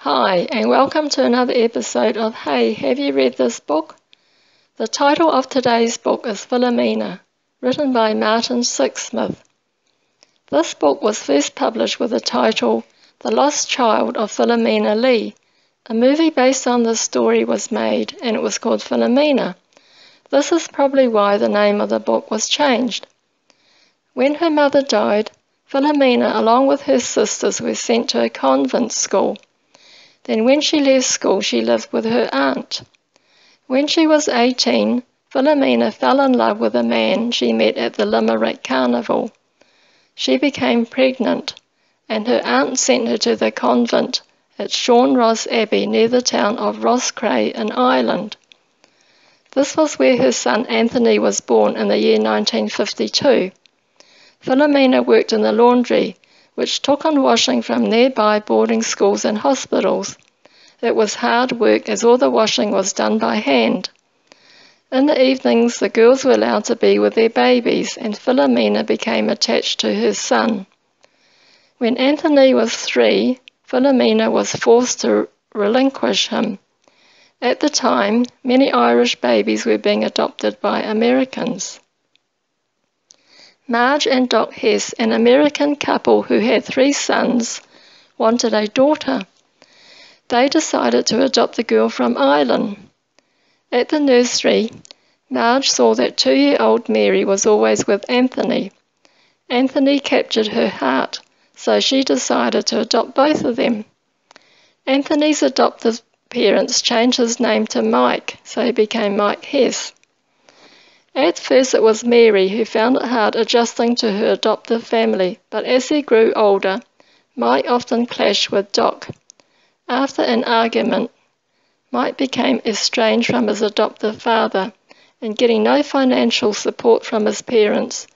Hi, and welcome to another episode of Hey, have you read this book? The title of today's book is Philomena, written by Martin Sixsmith. This book was first published with the title The Lost Child of Philomena Lee. A movie based on this story was made, and it was called Philomena. This is probably why the name of the book was changed. When her mother died, Philomena, along with her sisters, were sent to a convent school. Then when she left school, she lived with her aunt. When she was 18, Philomena fell in love with a man she met at the Limerick Carnival. She became pregnant, and her aunt sent her to the convent at Sean Ross Abbey near the town of Rosscray in Ireland. This was where her son Anthony was born in the year 1952. Philomena worked in the laundry, which took on washing from nearby boarding schools and hospitals. It was hard work as all the washing was done by hand. In the evenings, the girls were allowed to be with their babies, and Philomena became attached to her son. When Anthony was 3, Philomena was forced to relinquish him. At the time, many Irish babies were being adopted by Americans. Marge and Doc Hess, an American couple who had 3 sons, wanted a daughter. They decided to adopt the girl from Ireland. At the nursery, Marge saw that 2-year-old Mary was always with Anthony. Anthony captured her heart, so she decided to adopt both of them. Anthony's adoptive parents changed his name to Mike, so he became Mike Hess. At first it was Mary who found it hard adjusting to her adoptive family, but as he grew older, Mike often clashed with Doc. After an argument, Mike became estranged from his adoptive father, and getting no financial support from his parents,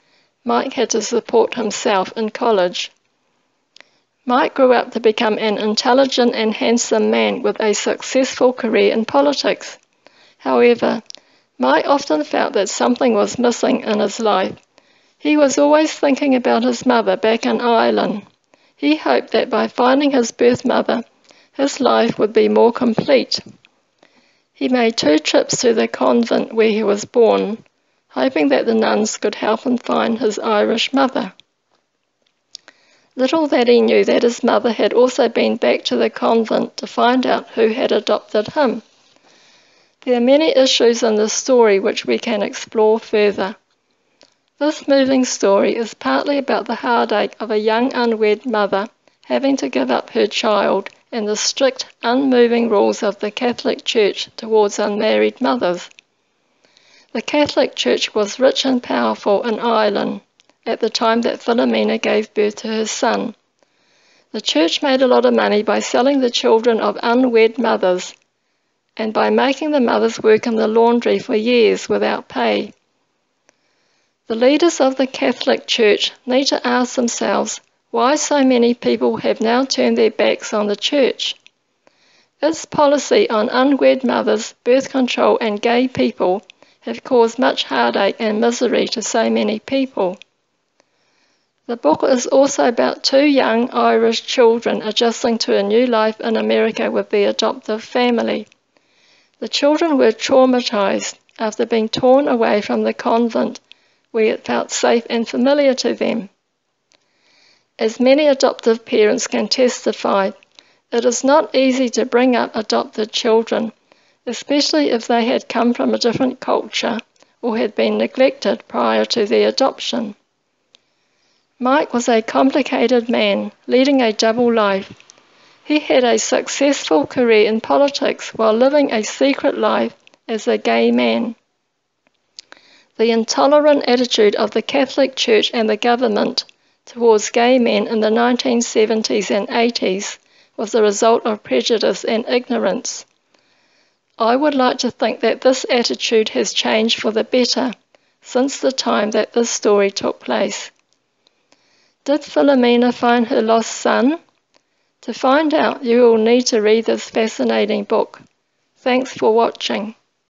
Mike had to support himself in college. Mike grew up to become an intelligent and handsome man with a successful career in politics. However, Mike often felt that something was missing in his life. He was always thinking about his mother back in Ireland. He hoped that by finding his birth mother, his life would be more complete. He made 2 trips to the convent where he was born, hoping that the nuns could help him find his Irish mother. Little that he knew that his mother had also been back to the convent to find out who had adopted him. There are many issues in this story which we can explore further. This moving story is partly about the heartache of a young unwed mother having to give up her child and the strict, unmoving rules of the Catholic Church towards unmarried mothers. The Catholic Church was rich and powerful in Ireland at the time that Philomena gave birth to her son. The Church made a lot of money by selling the children of unwed mothers and by making the mothers work in the laundry for years without pay. The leaders of the Catholic Church need to ask themselves why so many people have now turned their backs on the Church. Its policy on unwed mothers, birth control and gay people have caused much heartache and misery to so many people. The book is also about 2 young Irish children adjusting to a new life in America with their adoptive family. The children were traumatized after being torn away from the convent where it felt safe and familiar to them. As many adoptive parents can testify, it is not easy to bring up adopted children, especially if they had come from a different culture or had been neglected prior to their adoption. Mike was a complicated man, leading a double life. He had a successful career in politics while living a secret life as a gay man. The intolerant attitude of the Catholic Church and the government towards gay men in the 1970s and 80s was the result of prejudice and ignorance. I would like to think that this attitude has changed for the better since the time that this story took place. Did Philomena find her lost son? To find out, you will need to read this fascinating book. Thanks for watching.